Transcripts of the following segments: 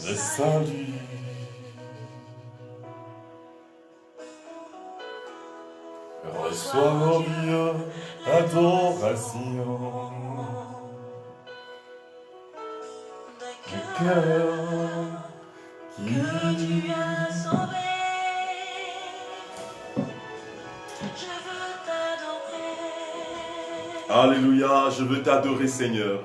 le salut. Reçois glorieux adoration. Le cœur qui tu as sauvé, je veux t'adorer. Alléluia, je veux t'adorer, Seigneur.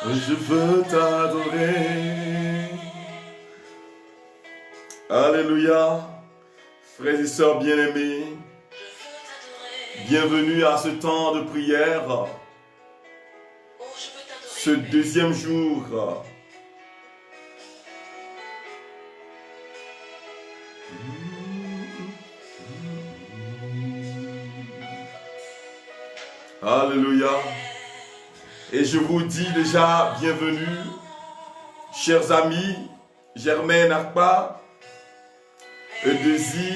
Je veux t'adorer. Alléluia. Frères et sœurs bien-aimés, bienvenue à ce temps de prière, ce deuxième jour. Alléluia. Et je vous dis déjà bienvenue, chers amis, Germaine Akpa, Edezi,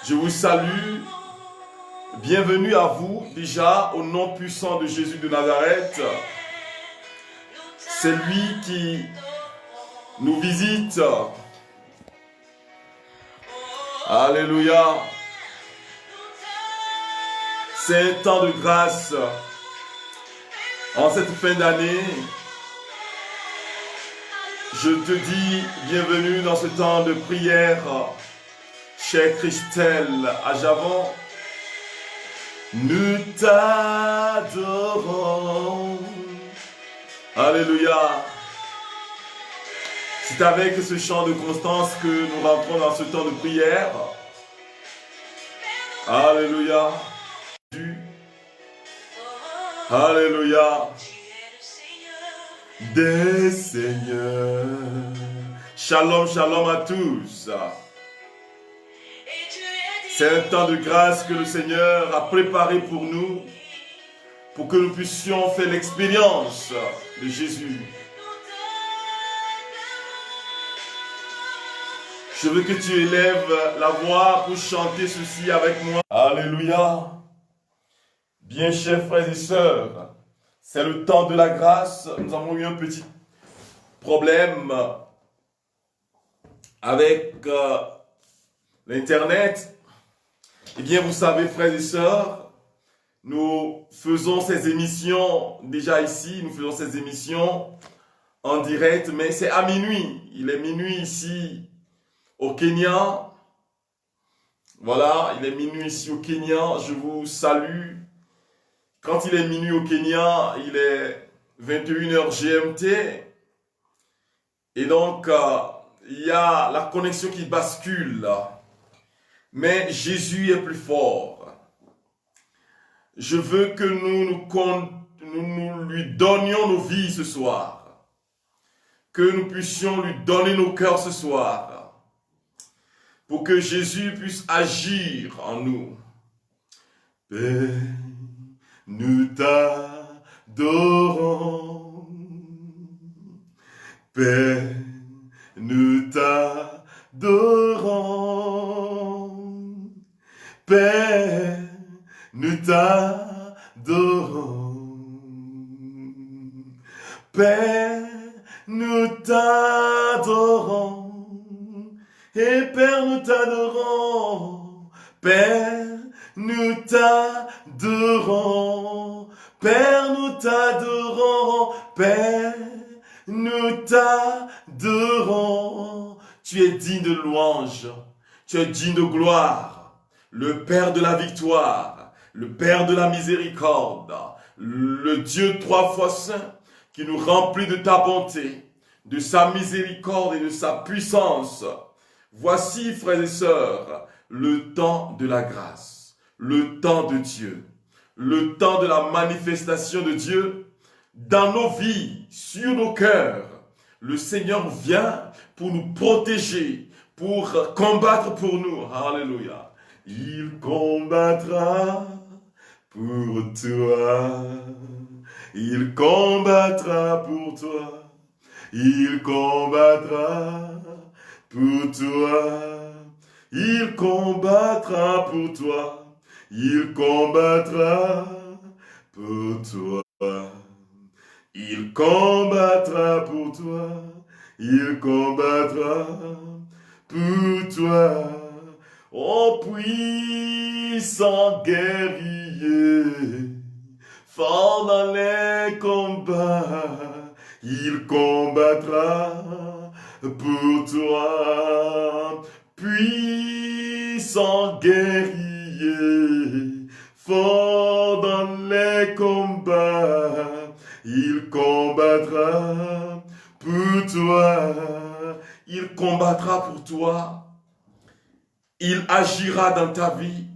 je vous salue. Bienvenue à vous déjà au nom puissant de Jésus de Nazareth. C'est lui qui nous visite. Alléluia. C'est un temps de grâce. En cette fin d'année, je te dis bienvenue dans ce temps de prière, chère Christelle à Javon. Nous t'adorons. Alléluia. C'est avec ce chant de Constance que nous rentrons dans ce temps de prière. Alléluia. Alléluia. Des seigneurs. Shalom, shalom à tous. C'est un temps de grâce que le Seigneur a préparé pour nous, pour que nous puissions faire l'expérience de Jésus. Je veux que tu élèves la voix pour chanter ceci avec moi. Alléluia. Bien chers frères et sœurs, c'est le temps de la grâce. Nous avons eu un petit problème avec l'Internet. Eh bien, vous savez, frères et sœurs, nous faisons ces émissions déjà ici, nous faisons ces émissions en direct, mais c'est à minuit. Il est minuit ici au Kenya. Voilà, il est minuit ici au Kenya. Je vous salue. Quand il est minuit au Kenya, il est 21h GMT. Et donc, il y a la connexion qui bascule. Mais Jésus est plus fort. Je veux que nous lui donnions nos vies ce soir. Que nous puissions lui donner nos cœurs ce soir. Pour que Jésus puisse agir en nous. Père, nous t'adorons. Père, nous t'adorons. Père, nous t'adorons. Père, nous t'adorons. Et Père, nous t'adorons. Père, nous t'adorons. Père, nous t'adorons. Père, nous t'adorons. Tu es digne de louange. Tu es digne de gloire. Le Père de la victoire, le Père de la miséricorde, le Dieu 3 fois saint qui nous remplit de ta bonté, de sa miséricorde et de sa puissance. Voici, frères et sœurs, le temps de la grâce, le temps de Dieu, le temps de la manifestation de Dieu dans nos vies, sur nos cœurs. Le Seigneur vient pour nous protéger, pour combattre pour nous. Alléluia. Il combattra pour toi. Il combattra pour toi. Il combattra pour toi. Il combattra pour toi. Il combattra pour toi. Il combattra pour toi, il combattra pour toi. Oh puissant guerrier, fort dans les combats, il combattra pour toi. Puissant guerrier, fort dans les combats, il combattra pour toi. Il combattra pour toi. Il agira dans ta vie.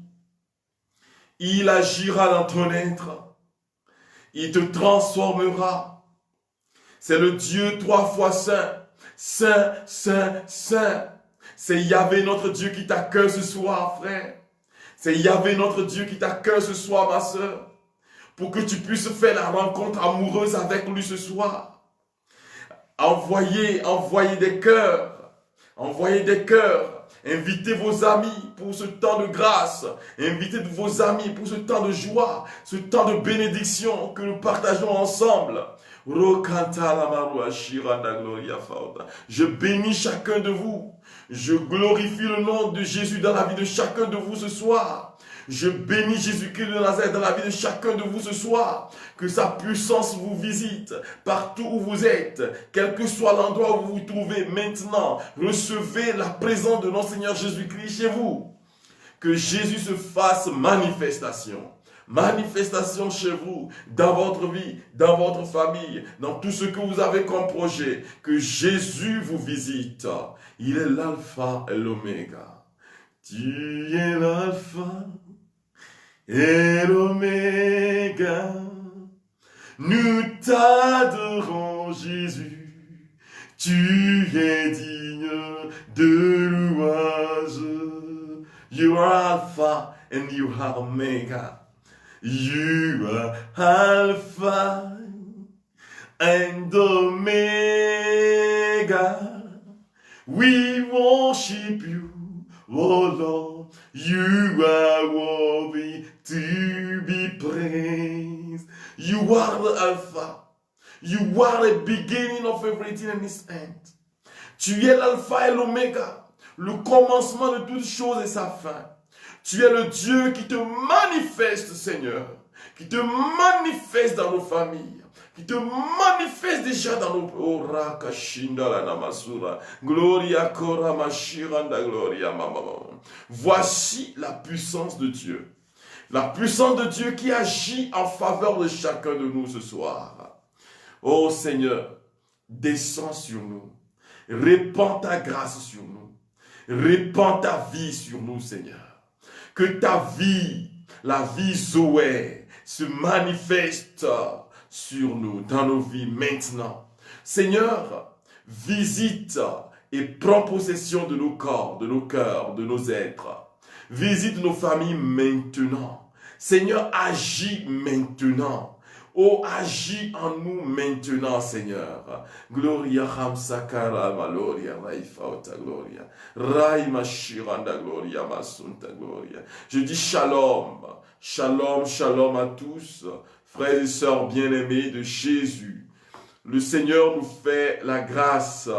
Il agira dans ton être. Il te transformera. C'est le Dieu 3 fois saint. Saint, saint, saint. C'est Yahvé notre Dieu qui t'accueille ce soir, frère. C'est Yahvé notre Dieu qui t'accueille ce soir, ma soeur. Pour que tu puisses faire la rencontre amoureuse avec lui ce soir. Envoyez des cœurs. Envoyez des cœurs. Invitez vos amis pour ce temps de grâce. Invitez vos amis pour ce temps de joie, ce temps de bénédiction que nous partageons ensemble. Je bénis chacun de vous. Je glorifie le nom de Jésus dans la vie de chacun de vous ce soir. Je bénis Jésus-Christ de Nazareth dans la vie de chacun de vous ce soir. Que sa puissance vous visite partout où vous êtes, quel que soit l'endroit où vous vous trouvez maintenant. Recevez la présence de notre Seigneur Jésus-Christ chez vous. Que Jésus se fasse manifestation. Manifestation chez vous, dans votre vie, dans votre famille, dans tout ce que vous avez comme projet. Que Jésus vous visite. Il est l'alpha et l'oméga. Tu es l'alpha et l'oméga. Nous t'adorons, Jésus. Tu es digne de louange. You are Alpha and you are Omega. You are Alpha and Omega. We worship you, oh Lord. You are worthy to be praised. You are the Alpha. You are the beginning of everything and its end. Tu es l'Alpha et l'Oméga, le commencement de toutes choses et sa fin. Tu es le Dieu qui te manifeste, Seigneur, qui te manifeste dans nos familles, qui te manifeste déjà dans nos... Oh, Rakashinda la namasura, Gloria Kora Mashiranda Gloria Mama. Voici la puissance de Dieu. La puissance de Dieu qui agit en faveur de chacun de nous ce soir. Oh Seigneur, descends sur nous. Répands ta grâce sur nous. Répands ta vie sur nous, Seigneur. Que ta vie, la vie Zoé, se manifeste sur nous, dans nos vies maintenant. Seigneur, visite et prends possession de nos corps, de nos cœurs, de nos êtres. Visite nos familles maintenant. Seigneur, agis maintenant. Oh, agis en nous maintenant, Seigneur. Gloria Ramsakara Maloria Raifauta Gloria. Raima Shiranda Gloria Masunta Gloria. Je dis shalom, shalom, shalom à tous, frères et sœurs bien-aimés de Jésus. Le Seigneur nous fait la grâce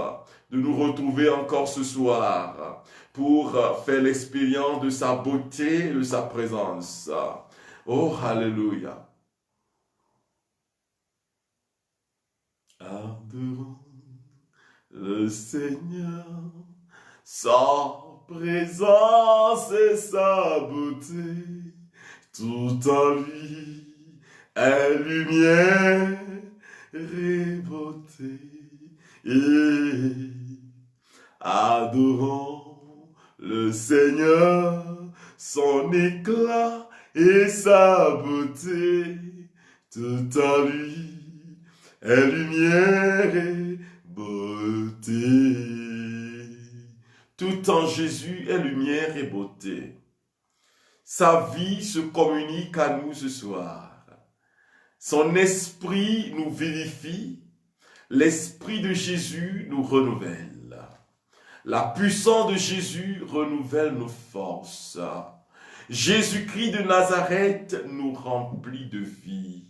de nous retrouver encore ce soir pour faire l'expérience de sa beauté et de sa présence. Oh, alléluia. Adorons le Seigneur, sa présence et sa beauté, tout en lui est lumière et beauté. Et adorons le Seigneur, son éclat et sa beauté, tout en lui est lumière et beauté. Tout en Jésus est lumière et beauté. Sa vie se communique à nous ce soir. Son esprit nous vivifie. L'esprit de Jésus nous renouvelle. La puissance de Jésus renouvelle nos forces. Jésus-Christ de Nazareth nous remplit de vie.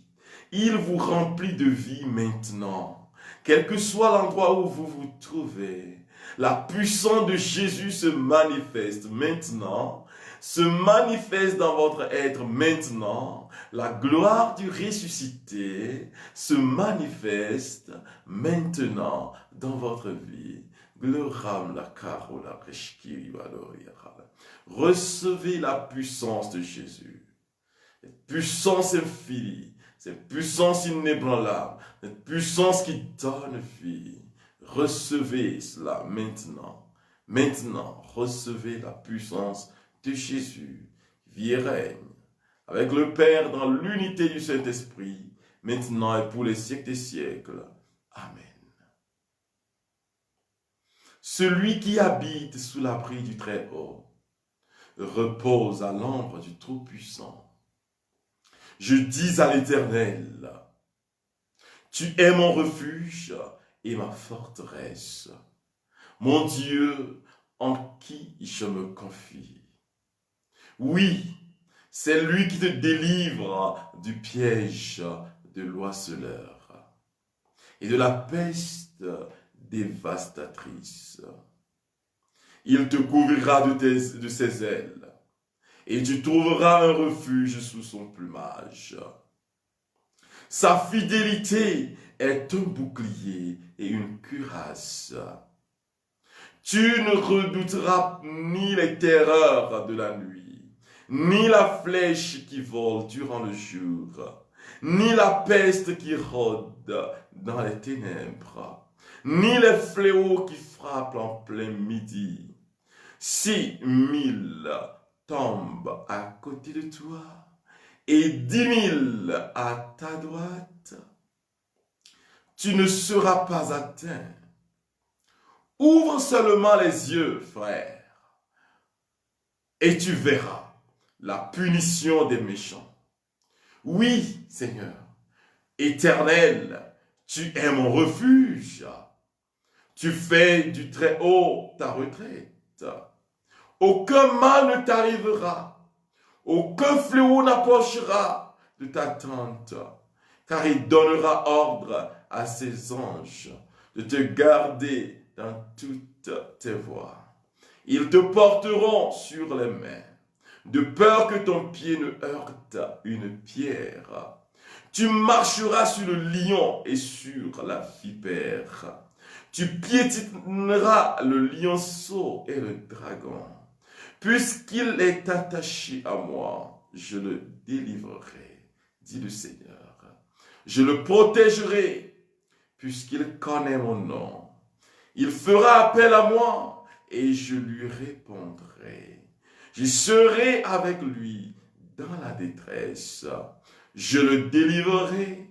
Il vous remplit de vie maintenant. Quel que soit l'endroit où vous vous trouvez, la puissance de Jésus se manifeste maintenant, se manifeste dans votre être maintenant. La gloire du ressuscité se manifeste maintenant dans votre vie. Gloram la carola reshkiri valoriara. Recevez la puissance de Jésus. Cette puissance infinie, cette puissance inébranlable, cette puissance qui donne vie. Recevez cela maintenant. Maintenant, recevez la puissance de Jésus. Vit et règne avec le Père dans l'unité du Saint-Esprit, maintenant et pour les siècles des siècles. Amen. Celui qui habite sous l'abri du Très-Haut repose à l'ombre du Tout-Puissant. Je dis à l'Éternel, tu es mon refuge et ma forteresse, mon Dieu en qui je me confie. Oui, c'est lui qui te délivre du piège de l'oiseleur et de la peste dévastatrice. Il te couvrira de ses ailes et tu trouveras un refuge sous son plumage. Sa fidélité est un bouclier et une cuirasse. Tu ne redouteras ni les terreurs de la nuit, ni la flèche qui vole durant le jour, ni la peste qui rôde dans les ténèbres, ni les fléaux qui frappent en plein midi. 6 000 tombent à côté de toi et 10 000 à ta droite. Tu ne seras pas atteint. Ouvre seulement les yeux, frère, et tu verras la punition des méchants. Oui, Seigneur, Éternel, tu es mon refuge. Tu fais du Très-Haut ta retraite. Aucun mal ne t'arrivera. Aucun fléau n'approchera de ta tente, car il donnera ordre à ses anges de te garder dans toutes tes voies. Ils te porteront sur les mains, de peur que ton pied ne heurte une pierre. Tu marcheras sur le lion et sur la vipère. Tu piétineras le lionceau et le dragon. Puisqu'il est attaché à moi, je le délivrerai, dit le Seigneur. Je le protégerai, puisqu'il connaît mon nom. Il fera appel à moi, et je lui répondrai. Je serai avec lui dans la détresse. Je le délivrerai,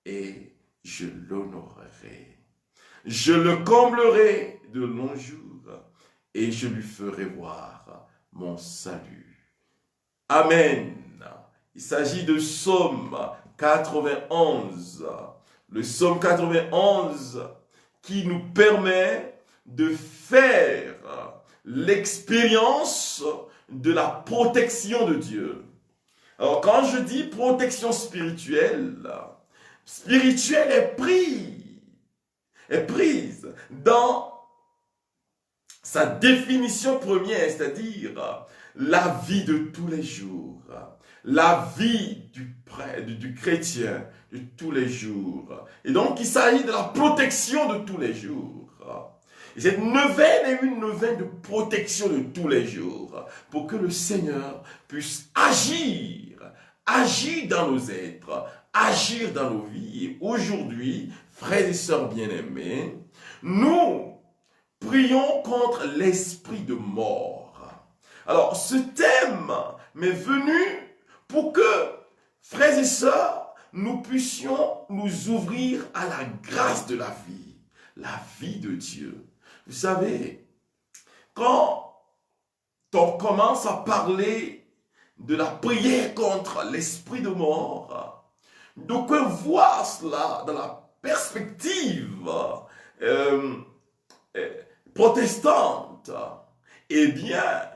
et je l'honorerai. Je le comblerai de longs jours, et je lui ferai voir mon salut. Amen. Il s'agit de Psaume 91. Le Psaume 91 qui nous permet de faire l'expérience de la protection de Dieu. Alors quand je dis protection spirituelle est prise dans sa définition première, c'est-à-dire la vie de tous les jours, la vie du chrétien de tous les jours. Et donc, il s'agit de la protection de tous les jours. Et cette neuvaine est une neuvaine de protection de tous les jours, pour que le Seigneur puisse agir dans nos êtres, agir dans nos vies. Et aujourd'hui, frères et sœurs bien-aimés, nous prions contre l'esprit de mort. Alors, ce thème m'est venu pour que, frères et sœurs, nous puissions nous ouvrir à la grâce de la vie de Dieu. Vous savez, quand on commence à parler de la prière contre l'esprit de mort, d'aucuns voient cela dans la perspective protestante. Eh bien,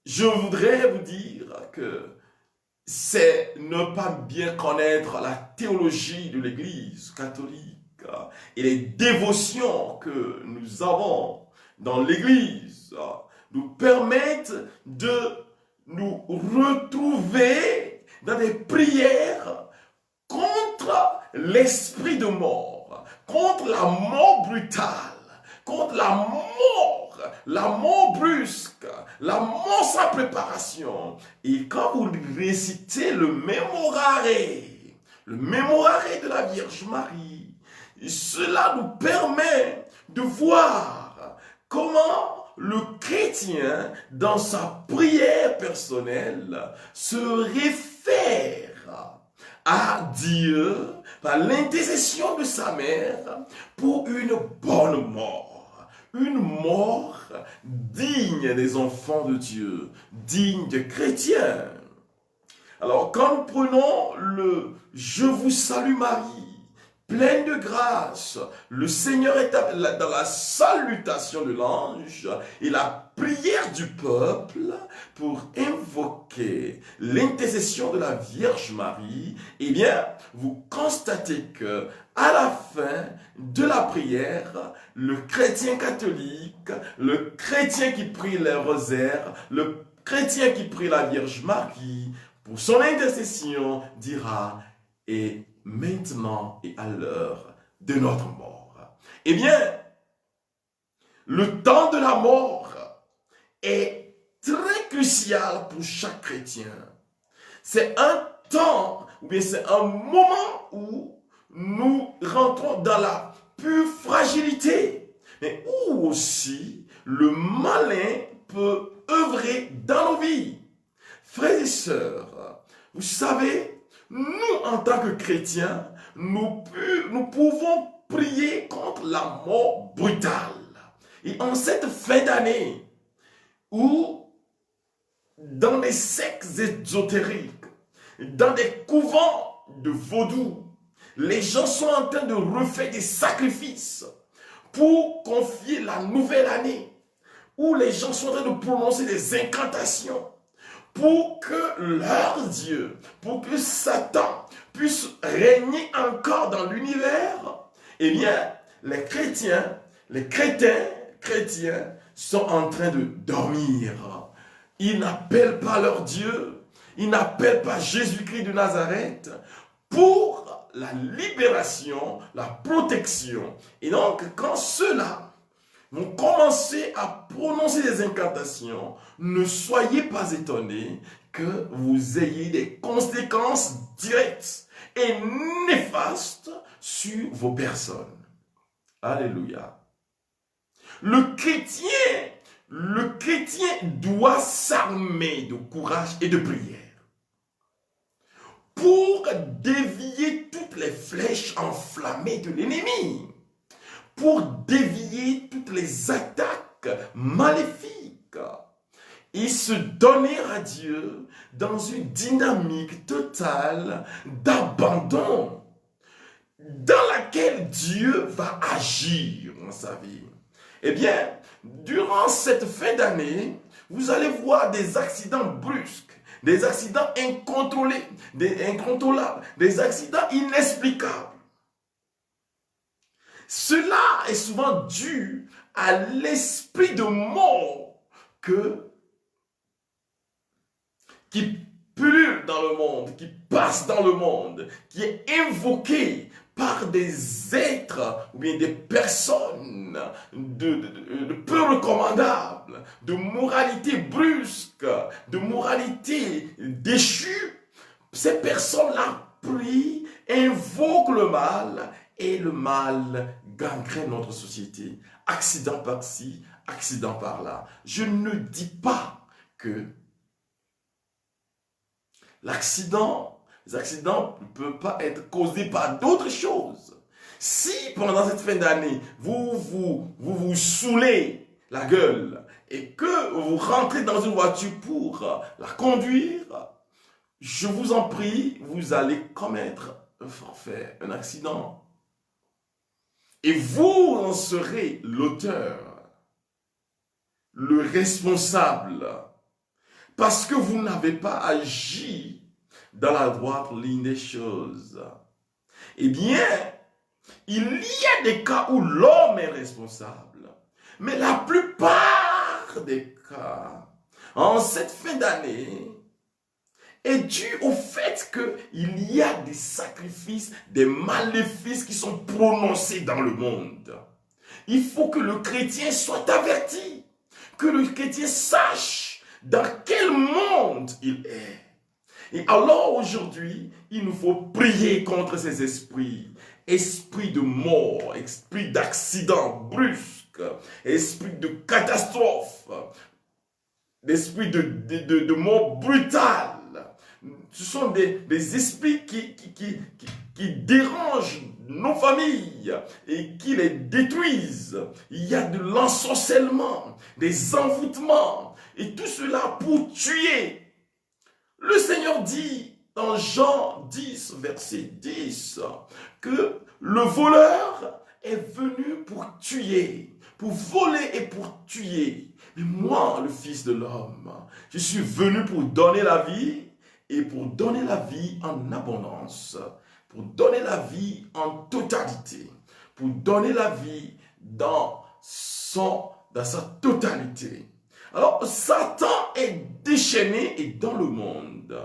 je voudrais vous dire que c'est ne pas bien connaître la théologie de l'Église catholique et les dévotions que nous avons dans l'Église nous permettent de nous retrouver dans des prières contre l'esprit de mort, contre la mort brutale, contre la mort brusque, la mort sans préparation. Et quand vous récitez le mémorare de la Vierge Marie, cela nous permet de voir comment le chrétien, dans sa prière personnelle, se réfère à Dieu par l'intercession de sa mère pour une bonne mort. Une mort digne des enfants de Dieu, digne des chrétiens. Alors, quand nous prenons le « Je vous salue Marie », pleine de grâce, le Seigneur est dans la salutation de l'ange et la prière du peuple pour invoquer l'intercession de la Vierge Marie, eh bien, vous constatez que à la fin de la prière, le chrétien catholique, le chrétien qui prie les rosaires, le chrétien qui prie la Vierge Marie, pour son intercession, dira « Et maintenant et à l'heure de notre mort. » Eh bien, le temps de la mort est très crucial pour chaque chrétien. C'est un temps, ou bien c'est un moment où nous rentrons dans la pure fragilité, mais où aussi le malin peut œuvrer dans nos vies. Frères et sœurs, vous savez, nous, en tant que chrétiens, nous pouvons prier contre la mort brutale. Et en cette fin d'année, où dans des sectes ésotériques, dans des couvents de vaudou, les gens sont en train de refaire des sacrifices pour confier la nouvelle année, où les gens sont en train de prononcer des incantations, pour que leur Dieu, pour que Satan puisse régner encore dans l'univers, eh bien, les chrétiens sont en train de dormir. Ils n'appellent pas leur Dieu, ils n'appellent pas Jésus-Christ de Nazareth pour la libération, la protection. Et donc, quand ceux-là vont commencer à prononcer des incantations, ne soyez pas étonnés que vous ayez des conséquences directes et néfastes sur vos personnes. Alléluia. Le chrétien doit s'armer de courage et de prière pour dévier toutes les flèches enflammées de l'ennemi, pour dévier toutes les attaques maléfiques et se donner à Dieu dans une dynamique totale d'abandon dans laquelle Dieu va agir dans sa vie. Eh bien, durant cette fin d'année, vous allez voir des accidents brusques, des accidents incontrôlés, incontrôlables, des accidents inexplicables. Cela est souvent dû à l'esprit de mort qui pullule dans le monde, qui passe dans le monde, qui est invoqué par des êtres ou bien des personnes de peu recommandables, de moralité brusque, de moralité déchue. Ces personnes-là prient, invoquent le mal, et le mal gangrène notre société. Accident par-ci, accident par-là. Je ne dis pas que les accidents ne peuvent pas être causés par d'autres choses. Si pendant cette fin d'année, vous saoulez la gueule et que vous rentrez dans une voiture pour la conduire, je vous en prie, vous allez commettre un forfait, un accident. Et vous en serez l'auteur, le responsable, parce que vous n'avez pas agi dans la droite ligne des choses. Eh bien, il y a des cas où l'homme est responsable. Mais la plupart des cas, en cette fin d'année, est dû au fait qu'il y a des sacrifices, des maléfices qui sont prononcés dans le monde. Il faut que le chrétien soit averti, que le chrétien sache dans quel monde il est. Et alors aujourd'hui, il nous faut prier contre ces esprits. Esprit de mort, esprit d'accident brusque, esprit de catastrophe, esprit de mort brutale. Ce sont des esprits qui dérangent nos familles et qui les détruisent. Il y a de l'ensorcellement, des envoûtements, et tout cela pour tuer. Le Seigneur dit dans Jean 10, verset 10, que le voleur est venu pour tuer, pour voler et pour tuer. Mais moi, le Fils de l'homme, je suis venu pour donner la vie et pour donner la vie en abondance, pour donner la vie en totalité, pour donner la vie dans sa totalité. Alors, Satan est déchaîné et dans le monde.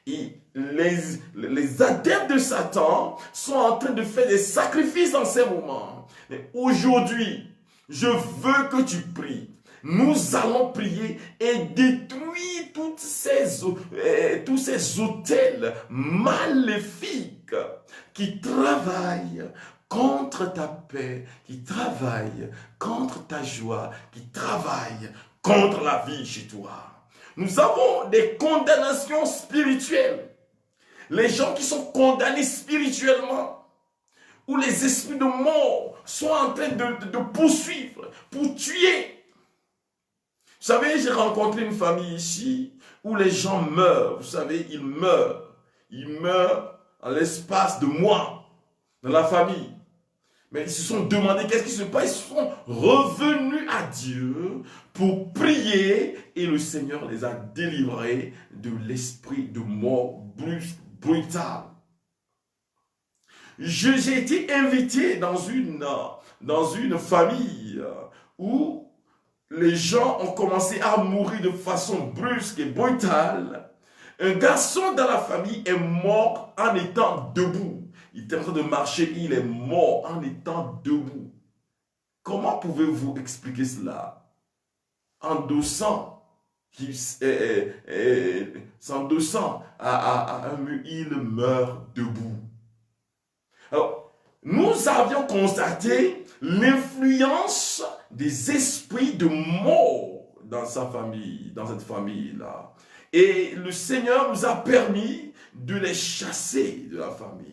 Et les adeptes de Satan sont en train de faire des sacrifices en ces moments. Mais aujourd'hui, je veux que tu pries. Nous allons prier et détruire tous ces autels maléfiques qui travaillent contre ta paix, qui travaillent contre ta joie, qui travaillent contre la vie chez toi. Nous avons des condamnations spirituelles. Les gens qui sont condamnés spirituellement, où les esprits de mort sont en train de poursuivre, pour tuer. Vous savez, j'ai rencontré une famille ici où les gens meurent. Vous savez, ils meurent. Ils meurent en l'espace de mois dans la famille. Mais ils se sont demandé qu'est-ce qui se passe. Ils sont revenus à Dieu pour prier et le Seigneur les a délivrés de l'esprit de mort brutale. J'ai été invité dans une famille où les gens ont commencé à mourir de façon brusque et brutale. Un garçon dans la famille est mort en étant debout. Il était en train de marcher, il est mort en étant debout. Comment pouvez-vous expliquer cela? S'endossant à un mur, il meurt debout. Alors, nous avions constaté l'influence des esprits de mort dans sa famille, dans cette famille-là. Et le Seigneur nous a permis de les chasser de la famille.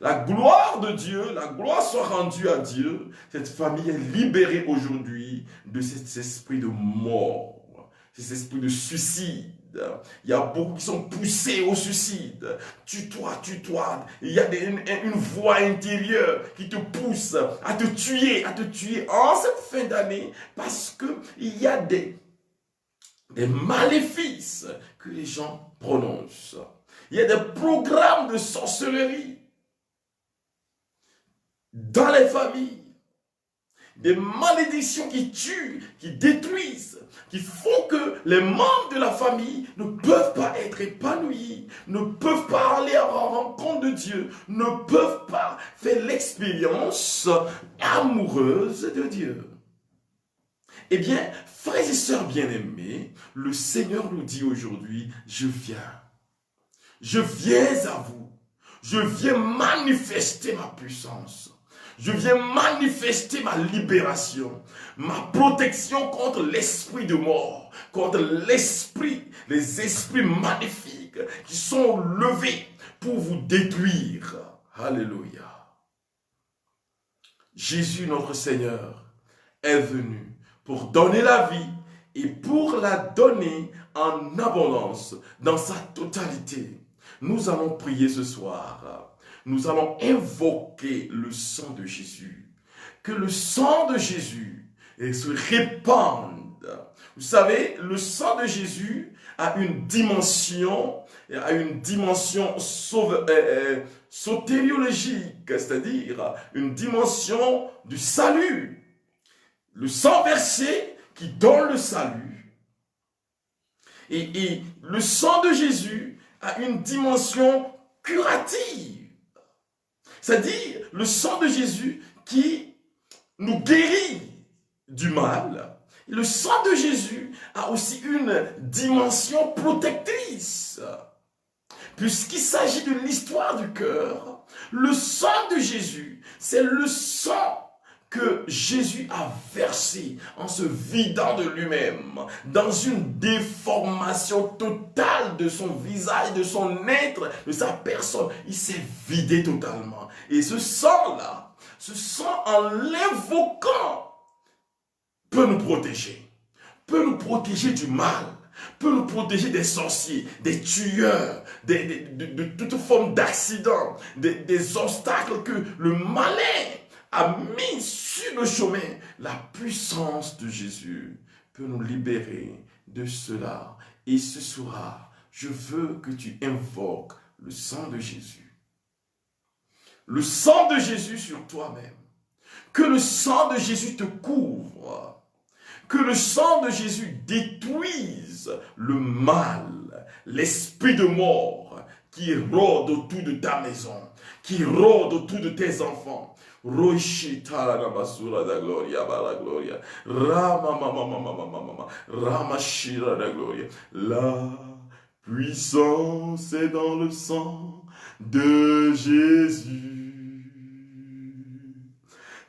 La gloire de Dieu, la gloire soit rendue à Dieu. Cette famille est libérée aujourd'hui de cet esprit de mort, cet esprit de suicide. Il y a beaucoup qui sont poussés au suicide. Tue-toi, tue-toi. Il y a une voix intérieure qui te pousse à te tuer en cette fin d'année parce qu'il y a des maléfices que les gens prononcent. Il y a des programmes de sorcellerie dans les familles, des malédictions qui tuent, qui détruisent, qui font que les membres de la famille ne peuvent pas être épanouis, ne peuvent pas aller en rencontre de Dieu, ne peuvent pas faire l'expérience amoureuse de Dieu. Eh bien, frères et sœurs bien-aimés, le Seigneur nous dit aujourd'hui, je viens à vous, je viens manifester ma puissance. Je viens manifester ma libération, ma protection contre l'esprit de mort, contre les esprits maléfiques qui sont levés pour vous détruire. Alléluia. Jésus, notre Seigneur, est venu pour donner la vie et pour la donner en abondance, dans sa totalité. Nous allons prier ce soir. Nous allons invoquer le sang de Jésus. Que le sang de Jésus se répande. Vous savez, le sang de Jésus a une dimension à une dimension sotériologique, c'est-à-dire une dimension du salut. Le sang versé qui donne le salut. Et le sang de Jésus a une dimension curative. C'est-à-dire le sang de Jésus qui nous guérit du mal. Le sang de Jésus a aussi une dimension protectrice. Puisqu'il s'agit de l'histoire du cœur, le sang de Jésus, c'est le sang que Jésus a versé en se vidant de lui-même, dans une déformation totale de son visage, de son être, de sa personne. Il s'est vidé totalement. Et ce sang-là, ce sang en l'invoquant, peut nous protéger du mal, peut nous protéger des sorciers, des tueurs, de toute forme d'accidents, des obstacles que le malin a mis sur le chemin. La puissance de Jésus peut nous libérer de cela. Et ce soir, je veux que tu invoques le sang de Jésus. Le sang de Jésus sur toi-même. Que le sang de Jésus te couvre. Que le sang de Jésus détruise le mal, l'esprit de mort qui rôde autour de ta maison, qui rôde autour de tes enfants. Roishita la basura da gloria bala gloria. Rama mama mama mama mama. Rama shira da gloria. La puissance est dans le sang de Jésus.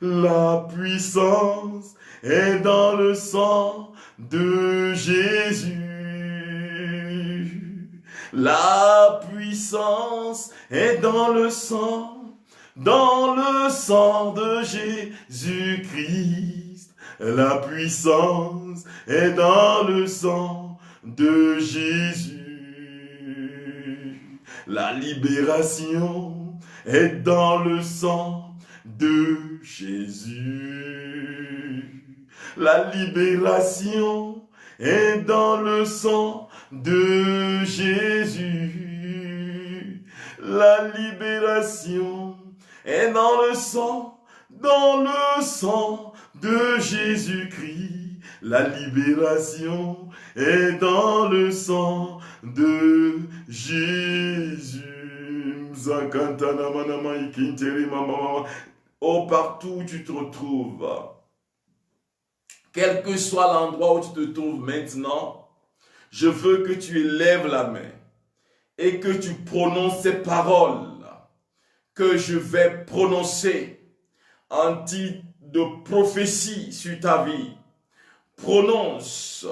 La puissance est dans le sang de Jésus. La puissance est dans le sang de Jésus-Christ. La puissance est dans le sang de Jésus. La libération est dans le sang de Jésus. La libération est dans le sang de Jésus. La libération est dans le sang de Jésus-Christ. La libération est dans le sang de Jésus. Oh, partout où tu te retrouves, quel que soit l'endroit où tu te trouves maintenant, je veux que tu élèves la main et que tu prononces ces paroles que je vais prononcer en titre de prophétie sur ta vie. Prononce,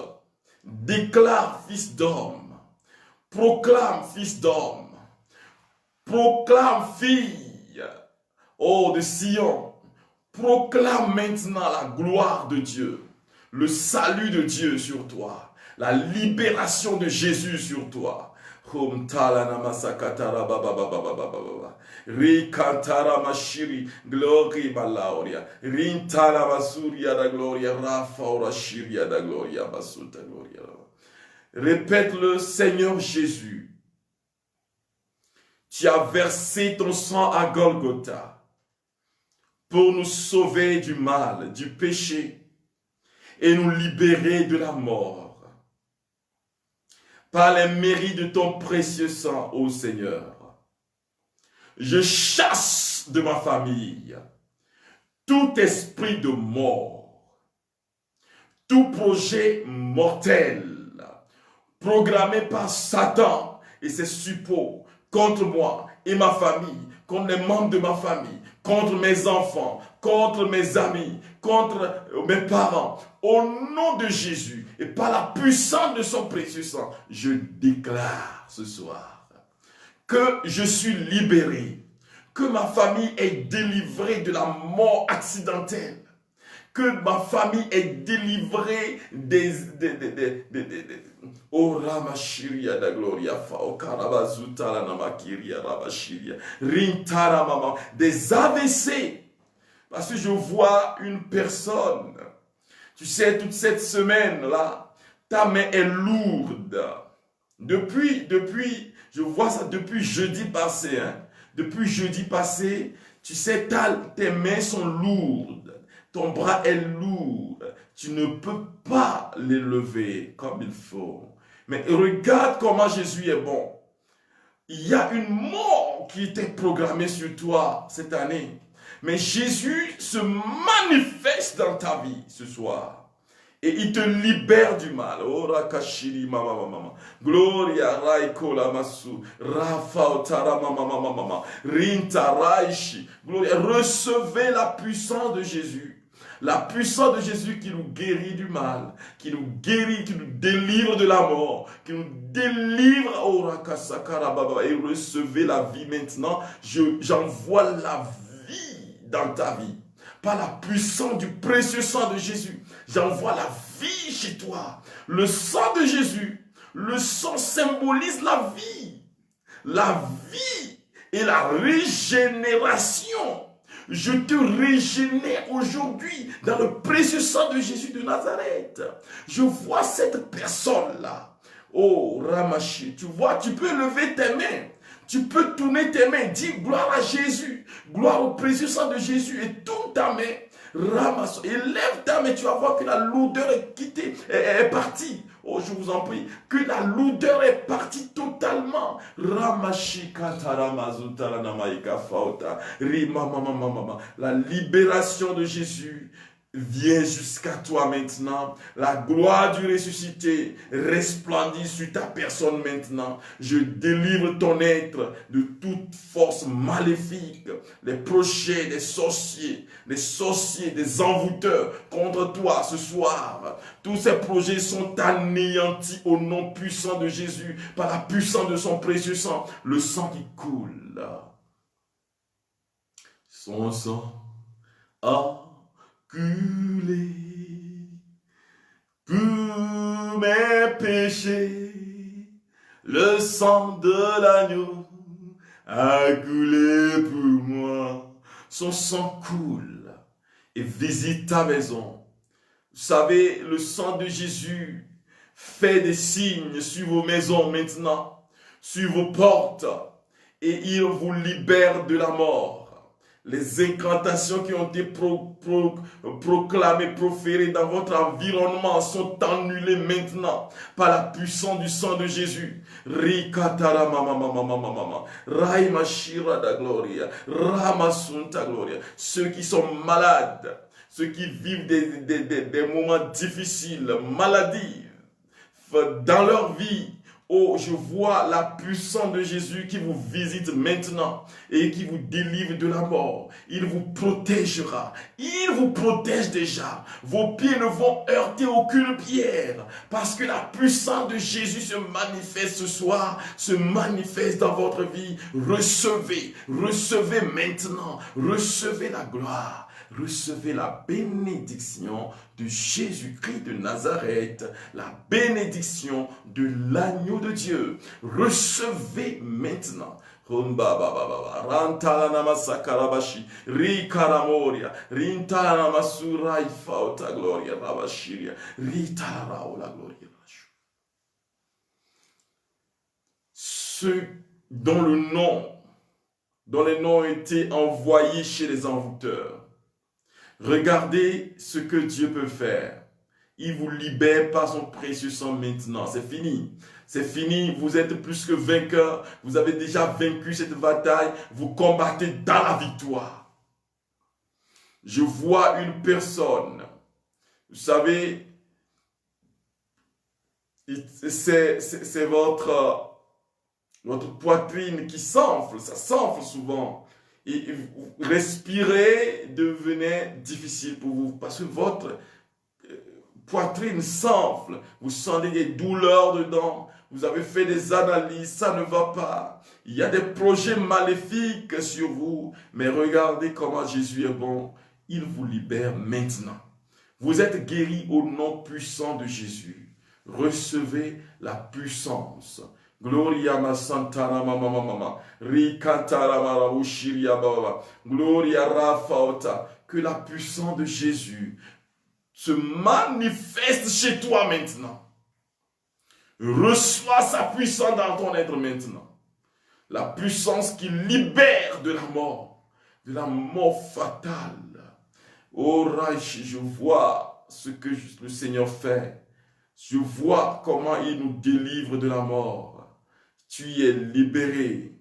déclare fils d'homme, proclame fils d'homme, proclame fille, oh de Sion, proclame maintenant la gloire de Dieu, le salut de Dieu sur toi, la libération de Jésus sur toi. Ricantara mashiri glory balauria rintara basuria da gloria rafa ora shiria da gloria basuta gloria. Répète-le, Seigneur Jésus, tu as versé ton sang à Golgotha pour nous sauver du mal, du péché et nous libérer de la mort. Par les mérites de ton précieux sang, ô Seigneur, je chasse de ma famille tout esprit de mort, tout projet mortel programmé par Satan et ses suppôts contre moi et ma famille, contre les membres de ma famille, contre mes enfants, contre mes amis, contre mes parents. Au nom de Jésus et par la puissance de son précieux sang, je déclare ce soir que je suis libéré, que ma famille est délivrée de la mort accidentelle, que ma famille est délivrée des oh Ramashiria da Gloria Fao Karabazuta la Namakiria Rabashiria Rintara Mama des AVC. Parce que je vois une personne, tu sais, toute cette semaine-là, ta main est lourde. Je vois ça depuis jeudi passé. Hein. Depuis jeudi passé, tu sais, tes mains sont lourdes. Ton bras est lourd. Tu ne peux pas les lever comme il faut. Mais regarde comment Jésus est bon. Il y a une mort qui était programmée sur toi cette année. Mais Jésus se manifeste dans ta vie ce soir. Et il te libère du mal. Ora kashiri mama mama. Gloria raiko la masu. Rafa otara mama mama mama. Rinta raishi. Gloria. Recevez la puissance de Jésus. La puissance de Jésus qui nous guérit du mal, qui nous guérit, qui nous délivre de la mort, qui nous délivre. Ora kasakara baba. Et recevez la vie maintenant. J'envoie la vie dans ta vie. Par la puissance du précieux sang de Jésus, j'envoie la vie chez toi. Le sang de Jésus, le sang symbolise la vie. La vie et la régénération. Je te régénère aujourd'hui dans le précieux sang de Jésus de Nazareth. Je vois cette personne-là. Oh, Ramachi, tu vois, tu peux lever tes mains. Tu peux tourner tes mains, dis gloire à Jésus, gloire au précieux sang de Jésus et tourne ta main, ramasse, et lève ta main, tu vas voir que la lourdeur est quittée, est partie. Oh, je vous en prie, que la lourdeur est partie totalement. La libération de Jésus vient jusqu'à toi maintenant. La gloire du ressuscité resplendit sur ta personne maintenant. Je délivre ton être de toute force maléfique, les projets des sorciers, des envoûteurs contre toi ce soir. Tous ces projets sont anéantis au nom puissant de Jésus, par la puissance de son précieux sang, le sang qui coule. Son sang coulé pour mes péchés, le sang de l'agneau a coulé pour moi. Son sang coule et visite ta maison. Vous savez, le sang de Jésus fait des signes sur vos maisons maintenant, sur vos portes, et il vous libère de la mort. Les incantations qui ont été proclamées, proférées dans votre environnement sont annulées maintenant par la puissance du sang de Jésus. Rikatara mama mama mama mama. Raimashira da gloria. Ramasunta gloria. Ceux qui sont malades, ceux qui vivent des moments difficiles, maladies dans leur vie. Oh, je vois la puissance de Jésus qui vous visite maintenant et qui vous délivre de la mort. Il vous protégera. Il vous protège déjà. Vos pieds ne vont heurter aucune pierre parce que la puissance de Jésus se manifeste ce soir, se manifeste dans votre vie. Recevez maintenant. Recevez la gloire. Recevez la bénédiction de Jésus-Christ de Nazareth, la bénédiction de l'agneau de Dieu. Recevez maintenant. Ceux dont les noms ont été envoyés chez les envoûteurs. Regardez ce que Dieu peut faire. Il vous libère par son précieux sang maintenant. C'est fini. C'est fini. Vous êtes plus que vainqueur. Vous avez déjà vaincu cette bataille. Vous combattez dans la victoire. Je vois une personne. Vous savez, c'est votre poitrine qui s'enfle. Ça s'enfle souvent. Et respirer devenait difficile pour vous parce que votre poitrine s'enfle, vous sentez des douleurs dedans, vous avez fait des analyses, ça ne va pas. Il y a des projets maléfiques sur vous, mais regardez comment Jésus est bon, il vous libère maintenant. Vous êtes guéris au nom puissant de Jésus. Recevez la puissance. Gloria ma santana mama mama. Rikantara mara ushiria baba. Gloria rafaota. Que la puissance de Jésus se manifeste chez toi maintenant. Reçois sa puissance dans ton être maintenant. La puissance qui libère de la mort fatale. Oh Raïch, je vois ce que le Seigneur fait. Je vois comment il nous délivre de la mort. Tu es libéré.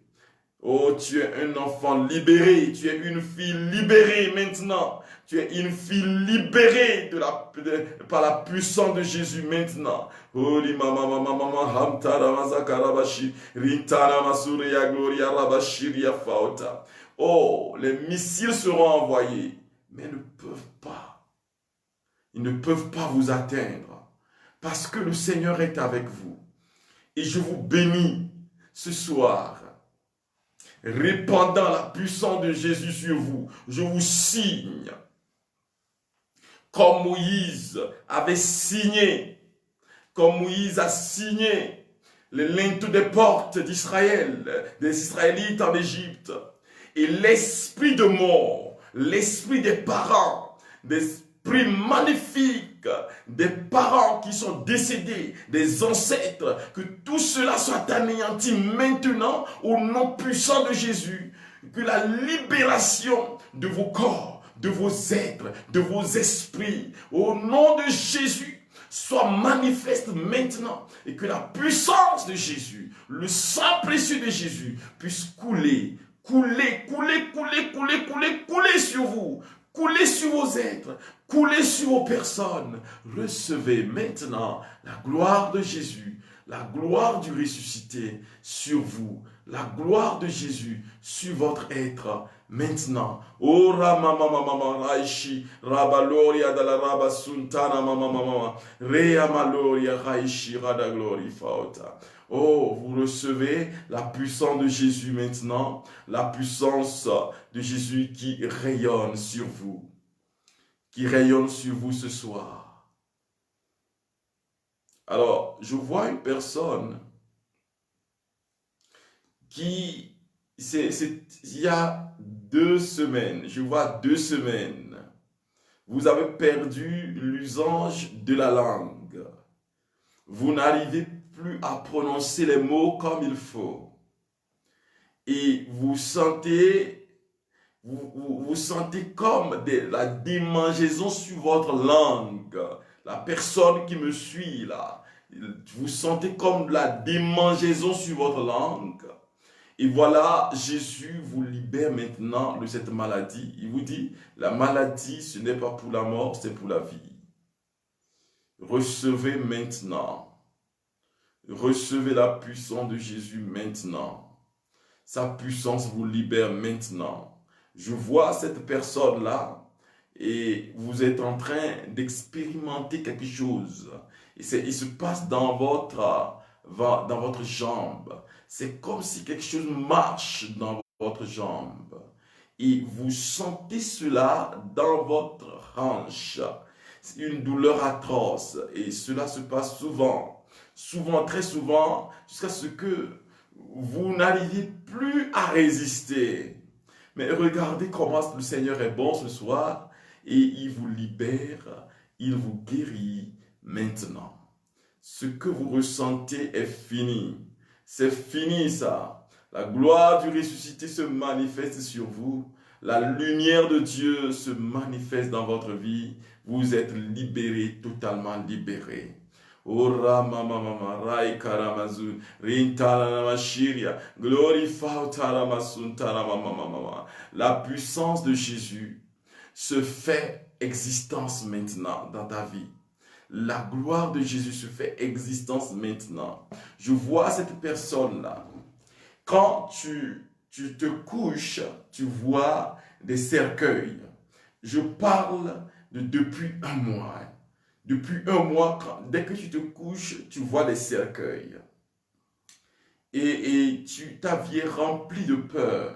Oh, tu es un enfant libéré. Tu es une fille libérée maintenant. Tu es une fille libérée par la puissance de Jésus maintenant. Oh, oh, les missiles seront envoyés, mais ne peuvent pas. Ils ne peuvent pas vous atteindre. Parce que le Seigneur est avec vous. Et je vous bénis ce soir, répandant la puissance de Jésus sur vous. Je vous signe, comme Moïse avait signé, comme Moïse a signé les linteaux des portes d'Israël, des Israélites en Égypte. Et l'esprit de mort, l'esprit des parents, des maléfiques, des parents qui sont décédés, des ancêtres, que tout cela soit anéanti maintenant au nom puissant de Jésus, que la libération de vos corps, de vos êtres, de vos esprits, au nom de Jésus, soit manifeste maintenant et que la puissance de Jésus, le sang précieux de Jésus puisse couler sur vous, couler sur vos êtres, couler sur vos personnes. Recevez maintenant la gloire de Jésus, la gloire du ressuscité sur vous, la gloire de Jésus sur votre être maintenant. Oh Ramamamama Raishi, Rabaloria de la Rabasuntana Mamamama, Rea Maloria Raishi, Rada Glory Fauta. Oh, vous recevez la puissance de Jésus maintenant, la puissance de Jésus qui rayonne sur vous ce soir. Alors, je vois une personne qui, il y a 2 semaines, je vois 2 semaines, vous avez perdu l'usage de la langue. Vous n'arrivez plus à prononcer les mots comme il faut. Et vous sentez comme la démangeaison sur votre langue. La personne qui me suit là, vous sentez comme la démangeaison sur votre langue. Et voilà, Jésus vous libère maintenant de cette maladie. Il vous dit, la maladie, ce n'est pas pour la mort, c'est pour la vie. Recevez maintenant. Recevez la puissance de Jésus maintenant. Sa puissance vous libère maintenant. Je vois cette personne-là et vous êtes en train d'expérimenter quelque chose. Il se passe dans votre jambe. C'est comme si quelque chose marche dans votre jambe. Et vous sentez cela dans votre hanche. C'est une douleur atroce et cela se passe souvent, très souvent, jusqu'à ce que vous n'arriviez plus à résister. Mais regardez comment le Seigneur est bon ce soir et il vous libère, il vous guérit maintenant. Ce que vous ressentez est fini. C'est fini ça. La gloire du ressuscité se manifeste sur vous. La lumière de Dieu se manifeste dans votre vie. Vous êtes libérés, totalement libérés. Ora mama mama rai karamazun rintala namashiria glorifia masuntara mama mama. La puissance de Jésus se fait existence maintenant dans ta vie. La gloire de Jésus se fait existence maintenant. Je vois cette personne-là. Quand tu te couches, tu vois des cercueils. Je parle de depuis un mois. Depuis un mois, dès que tu te couches, tu vois des cercueils. Et ta vie est remplie de peur.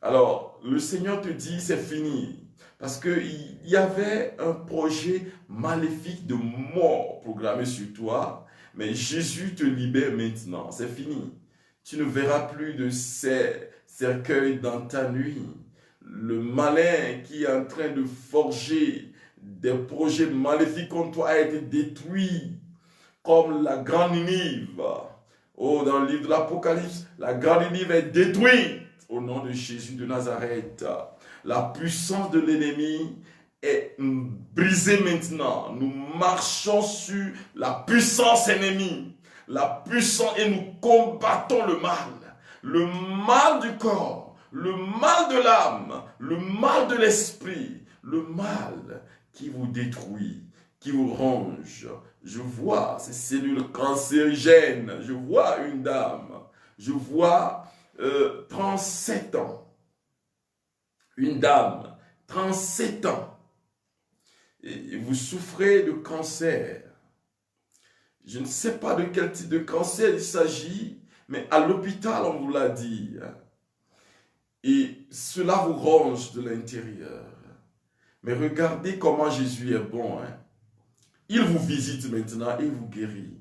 Alors, le Seigneur te dit, c'est fini. Parce qu'il y avait un projet maléfique de mort programmé sur toi. Mais Jésus te libère maintenant. C'est fini. Tu ne verras plus de ces cercueils dans ta nuit. Le malin qui est en train de forger des projets maléfiques contre toi a été détruit. comme la grande Ninive. Oh, dans le livre de l'Apocalypse, la grande Ninive est détruite au nom de Jésus de Nazareth. La puissance de l'ennemi est brisée maintenant. Nous marchons sur la puissance ennemie. La puissance et nous combattons le mal. Le mal du corps, le mal de l'âme, le mal de l'esprit, le mal qui vous détruit, qui vous ronge. Je vois ces cellules cancérigènes. Je vois une dame. Je vois 37 ans. Une dame, 37 ans. Et vous souffrez de cancer. Je ne sais pas de quel type de cancer il s'agit, mais à l'hôpital, on vous l'a dit. Et cela vous ronge de l'intérieur. Mais regardez comment Jésus est bon. Il vous visite maintenant et vous guérit.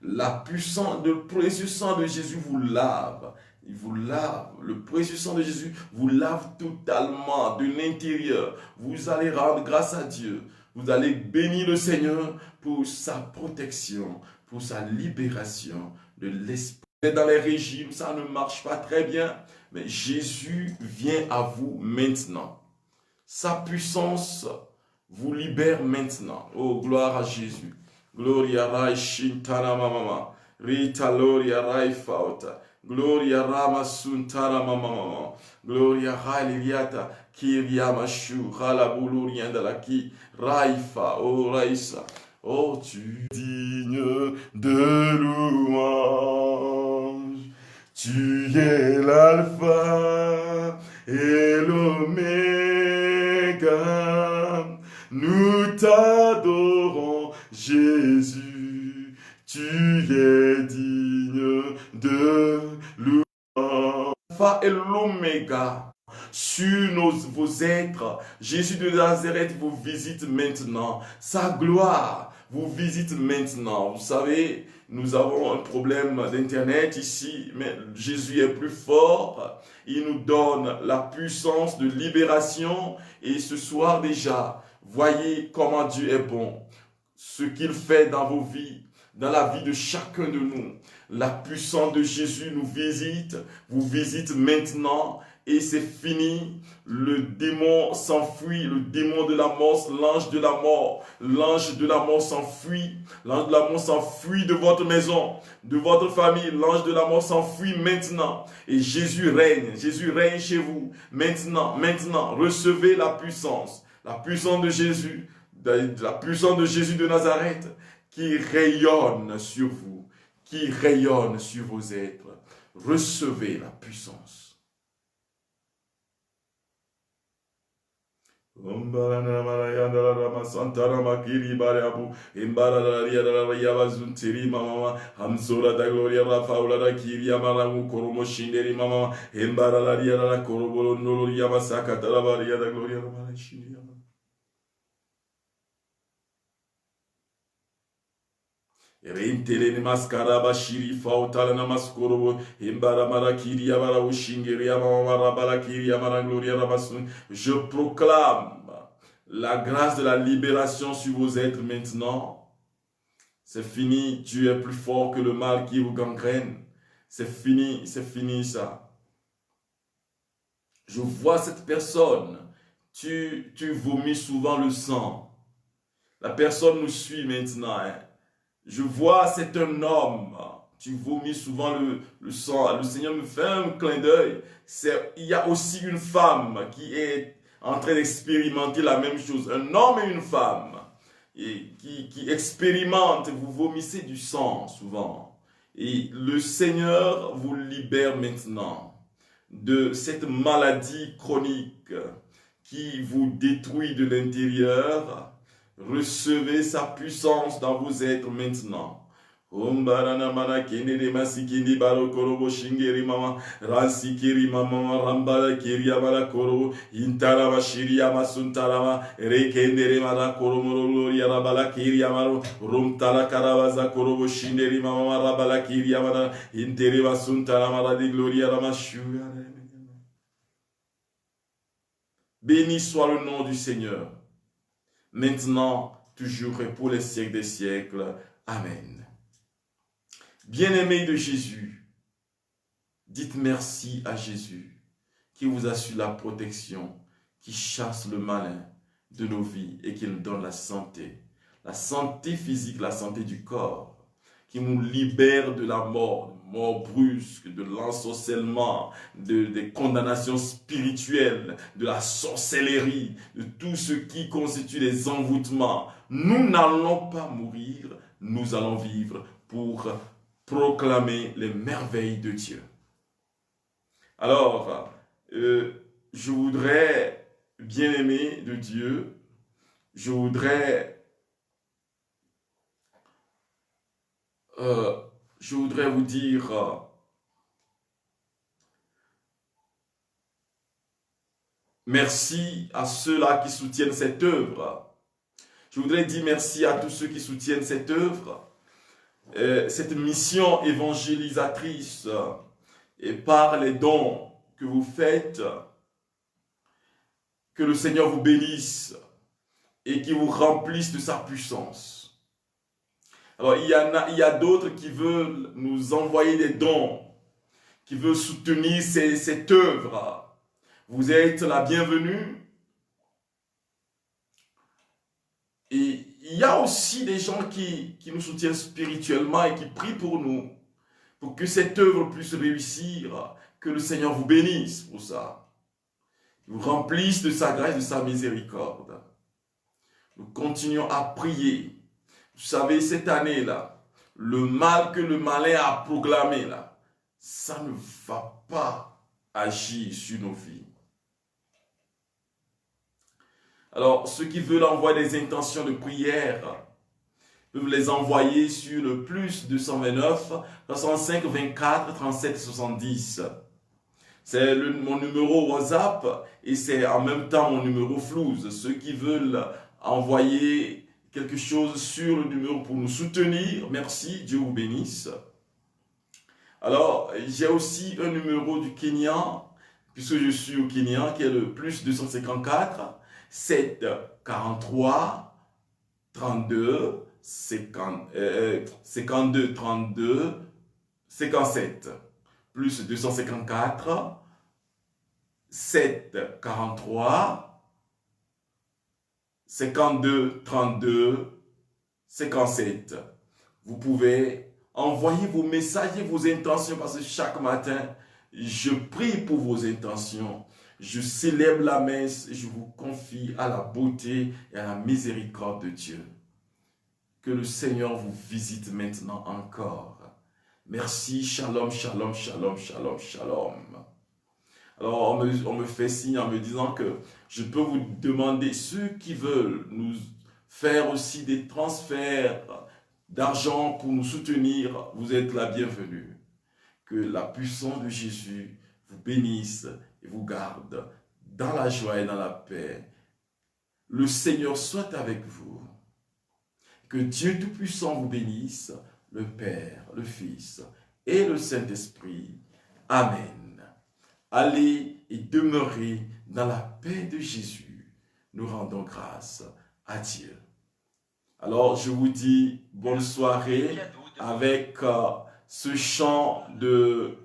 La puissance, le précieux sang de Jésus vous lave. Il vous lave. Le précieux sang de Jésus vous lave totalement de l'intérieur. Vous allez rendre grâce à Dieu. Vous allez bénir le Seigneur pour sa protection, pour sa libération de l'esprit. Dans les régimes, ça ne marche pas très bien, mais Jésus vient à vous maintenant. Sa puissance vous libère maintenant. Oh, gloire à Jésus. Gloria rai shintara mama. Rita loria rai fauta. Gloria rama suntara mama. Gloria rai liliata. Kiria mashu. Halabuluria dalaki. Raifa. Oh, raisa. Oh, tu es digne de louange. Tu es l'alpha et l'oméga. Nous t'adorons, Jésus. Tu es digne de louange. L'alpha et l'oméga. Sur vos êtres, Jésus de Nazareth vous visite maintenant. Sa gloire vous visite maintenant. Vous savez, nous avons un problème d'internet ici, mais Jésus est plus fort. Il nous donne la puissance de libération. Et ce soir déjà, voyez comment Dieu est bon. Ce qu'il fait dans vos vies, dans la vie de chacun de nous. La puissance de Jésus nous visite, vous visite maintenant. Et c'est fini, le démon s'enfuit, le démon de la mort, l'ange de la mort s'enfuit, l'ange de la mort s'enfuit de votre maison, de votre famille, l'ange de la mort s'enfuit maintenant. Et Jésus règne chez vous, maintenant, recevez la puissance de Jésus, la puissance de Jésus de Nazareth, qui rayonne sur vous, qui rayonne sur vos êtres. Recevez la puissance. Rentele maskara bashiri fautala namaskorobo imbara marakiri yabara ushingiri yamara balakiri yamara gloria rabasun. Je proclame la grâce de la libération sur vos êtres maintenant. C'est fini, Dieu est plus fort que le mal qui vous gangrène. C'est fini ça. Je vois cette personne, tu vomis souvent le sang. La personne nous suit maintenant. Je vois, c'est un homme. Tu vomis souvent le sang. Le Seigneur me fait un clin d'œil. Il y a aussi une femme qui est en train d'expérimenter la même chose. Un homme et une femme qui expérimentent. Vous vomissez du sang souvent. Et le Seigneur vous libère maintenant de cette maladie chronique qui vous détruit de l'intérieur. Recevez sa puissance dans vos êtres maintenant. Ombarana mana kenere masikindi baro korobo shingeri mama ransikiri mama rambala kiria bala koro intara bashiri amasuntara ma rekendere mara koromoro yara bala kiria maro rumtara karabaza korobo shingeri mama rabala kiria mara intere basuntara mara di gloria ramashu. Béni soit le nom du Seigneur. Maintenant, toujours et pour les siècles des siècles. Amen. Bien-aimés de Jésus, dites merci à Jésus qui vous assure la protection, qui chasse le malin de nos vies et qui nous donne la santé physique, la santé du corps, qui nous libère de la mort brusque, de l'ensorcellement, des condamnations spirituelles, de la sorcellerie, de tout ce qui constitue les envoûtements. Nous n'allons pas mourir, nous allons vivre pour proclamer les merveilles de Dieu. Alors, je voudrais, bien-aimé de Dieu, je voudrais vous dire merci à ceux-là qui soutiennent cette œuvre. Je voudrais dire merci à tous ceux qui soutiennent cette œuvre, cette mission évangélisatrice, et par les dons que vous faites, que le Seigneur vous bénisse et qu'il vous remplisse de sa puissance. Alors, il y a d'autres qui veulent nous envoyer des dons, qui veulent soutenir cette œuvre. Vous êtes la bienvenue. Et il y a aussi des gens qui nous soutiennent spirituellement et qui prient pour nous, pour que cette œuvre puisse réussir, que le Seigneur vous bénisse pour ça. Vous remplisse de sa grâce, de sa miséricorde. Nous continuons à prier. Vous savez, cette année-là, le mal que le malin a proclamé, là, ça ne va pas agir sur nos vies. Alors, ceux qui veulent envoyer des intentions de prière, peuvent les envoyer sur le plus 229 65 24 37 70. C'est mon numéro WhatsApp et c'est en même temps mon numéro Flouze. Ceux qui veulent envoyer quelque chose sur le numéro pour nous soutenir, merci, Dieu vous bénisse. Alors, j'ai aussi un numéro du Kenya, puisque je suis au Kenya, qui est le plus 254 7 43 32 52 32 57 plus 254 7 43 52 32 57. Vous pouvez envoyer vos messages et vos intentions parce que chaque matin, je prie pour vos intentions. Je célèbre la messe et je vous confie à la beauté et à la miséricorde de Dieu. Que le Seigneur vous visite maintenant encore. Merci, shalom, shalom, shalom, shalom, shalom. Alors, on me fait signe en me disant que je peux vous demander, ceux qui veulent nous faire aussi des transferts d'argent pour nous soutenir, vous êtes la bienvenue. Que la puissance de Jésus vous bénisse et vous garde dans la joie et dans la paix. Le Seigneur soit avec vous. Que Dieu Tout-Puissant vous bénisse, le Père, le Fils et le Saint-Esprit. Amen. Allez et demeurez dans la paix de Jésus. Nous rendons grâce à Dieu. Alors, je vous dis bonne soirée avec ce chant de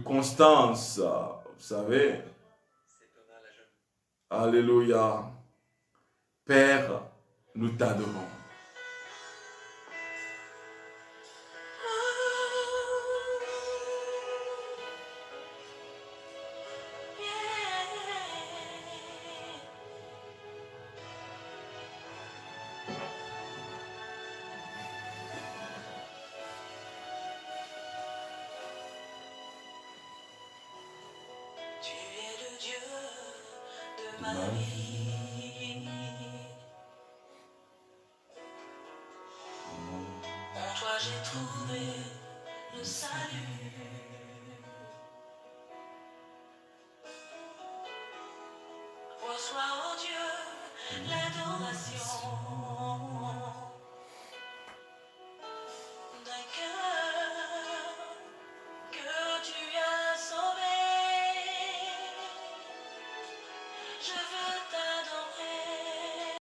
Constance. Vous savez, alléluia. Père, nous t'adorons. Tu es le Dieu de ma vie. En toi j'ai trouvé le salut. Reçois, oh Dieu, l'adoration.